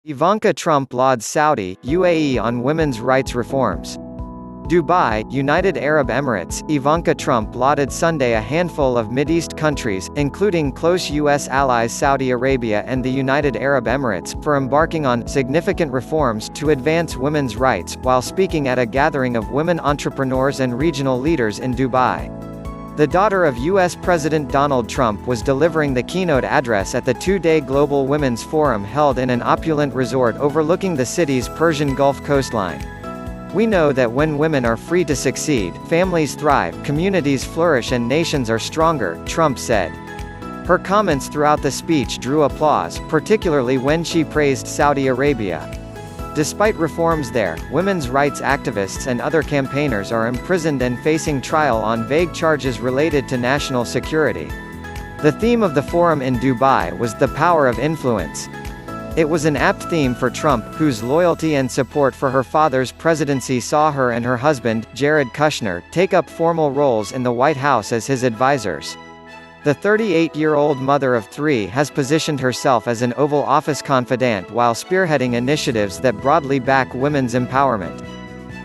Ivanka Trump lauds Saudi, UAE on women's rights reforms. Dubai, United Arab Emirates. Ivanka Trump lauded Sunday a handful of Mideast countries, including close U.S. allies Saudi Arabia and the United Arab Emirates, for embarking on significant reforms to advance women's rights, while speaking at a gathering of women entrepreneurs and regional leaders in Dubai. The daughter of U.S. President Donald Trump was delivering the keynote address at the two-day Global Women's Forum held in an opulent resort overlooking the city's Persian Gulf coastline. "We know that when women are free to succeed, families thrive, communities flourish and nations are stronger," Trump said. Her comments throughout the speech drew applause, particularly when she praised Saudi Arabia. Despite reforms there, women's rights activists and other campaigners are imprisoned and facing trial on vague charges related to national security. The theme of the forum in Dubai was "the power of influence." It was an apt theme for Trump, whose loyalty and support for her father's presidency saw her and her husband, Jared Kushner, take up formal roles in the White House as his advisors. The 38-year-old mother of three has positioned herself as an Oval Office confidant while spearheading initiatives that broadly back women's empowerment.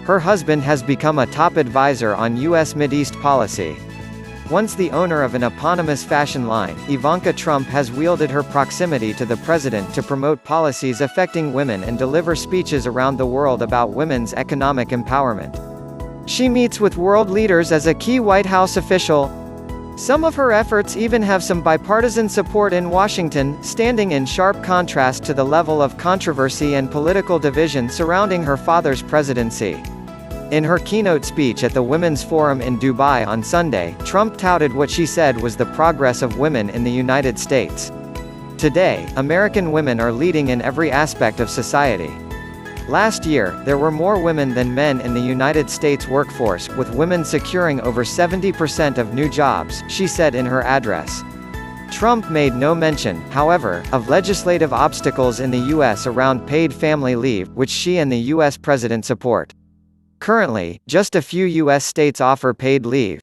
Her husband has become a top advisor on U.S. Mideast policy. Once the owner of an eponymous fashion line, Ivanka Trump has wielded her proximity to the president to promote policies affecting women and deliver speeches around the world about women's economic empowerment. She meets with world leaders as a key White House official. Some of her efforts even have some bipartisan support in Washington, standing in sharp contrast to the level of controversy and political division surrounding her father's presidency. In her keynote speech at the Women's Forum in Dubai on Sunday, Trump touted what she said was the progress of women in the United States. "Today, American women are leading in every aspect of society. Last year, there were more women than men in the United States workforce, with women securing over 70% of new jobs," she said in her address. Trump made no mention, however, of legislative obstacles in the U.S. around paid family leave, which she and the U.S. president support. Currently, just a few U.S. states offer paid leave.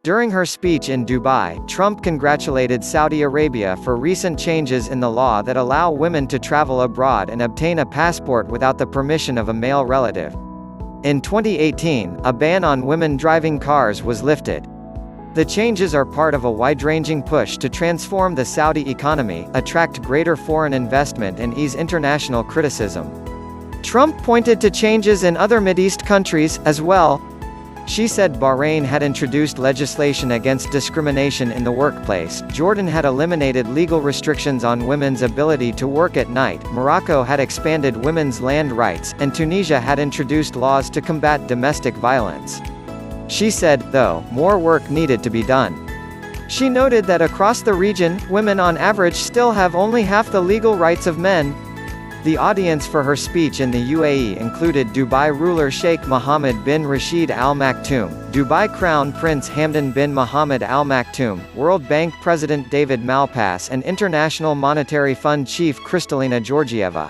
During her speech in Dubai, Trump congratulated Saudi Arabia for recent changes in the law that allow women to travel abroad and obtain a passport without the permission of a male relative. In 2018, a ban on women driving cars was lifted. The changes are part of a wide-ranging push to transform the Saudi economy, attract greater foreign investment and ease international criticism. Trump pointed to changes in other Mideast countries, as well. She said Bahrain had introduced legislation against discrimination in the workplace, Jordan had eliminated legal restrictions on women's ability to work at night, Morocco had expanded women's land rights, and Tunisia had introduced laws to combat domestic violence. She said, though, more work needed to be done. She noted that across the region, women on average still have only half the legal rights of men. The audience for her speech in the UAE included Dubai ruler Sheikh Mohammed bin Rashid Al Maktoum, Dubai Crown Prince Hamdan bin Mohammed Al Maktoum, World Bank President David Malpass and International Monetary Fund Chief Kristalina Georgieva.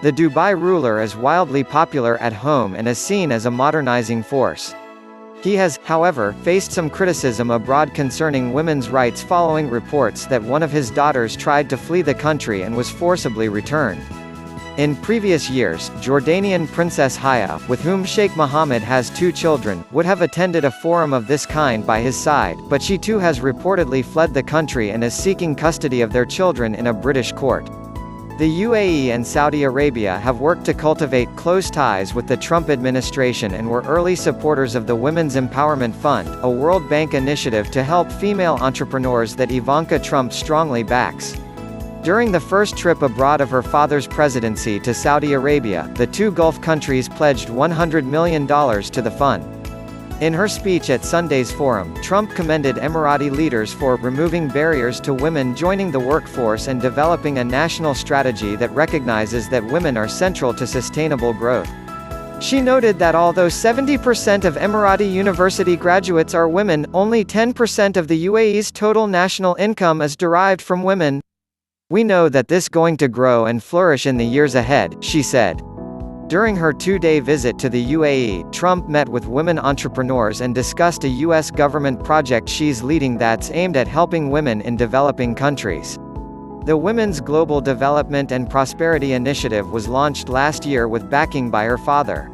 The Dubai ruler is wildly popular at home and is seen as a modernizing force. He has, however, faced some criticism abroad concerning women's rights following reports that one of his daughters tried to flee the country and was forcibly returned. In previous years, Jordanian Princess Haya, with whom Sheikh Mohammed has 2 children, would have attended a forum of this kind by his side, but she too has reportedly fled the country and is seeking custody of their children in a British court. The UAE and Saudi Arabia have worked to cultivate close ties with the Trump administration and were early supporters of the Women's Empowerment Fund, a World Bank initiative to help female entrepreneurs that Ivanka Trump strongly backs. During the first trip abroad of her father's presidency to Saudi Arabia, the 2 Gulf countries pledged $100 million to the fund. In her speech at Sunday's forum, Trump commended Emirati leaders for removing barriers to women joining the workforce and developing a national strategy that recognizes that women are central to sustainable growth. She noted that although 70% of Emirati university graduates are women, only 10% of the UAE's total national income is derived from women. "We know that this going to grow and flourish in the years ahead," she said. During her 2-day visit to the UAE, Trump met with women entrepreneurs and discussed a U.S. government project she's leading that's aimed at helping women in developing countries. The Women's Global Development and Prosperity Initiative was launched last year with backing by her father.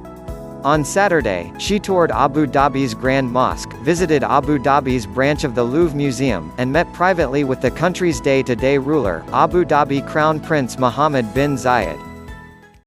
On Saturday, she toured Abu Dhabi's Grand Mosque, visited Abu Dhabi's branch of the Louvre Museum, and met privately with the country's day-to-day ruler, Abu Dhabi Crown Prince Mohammed bin Zayed.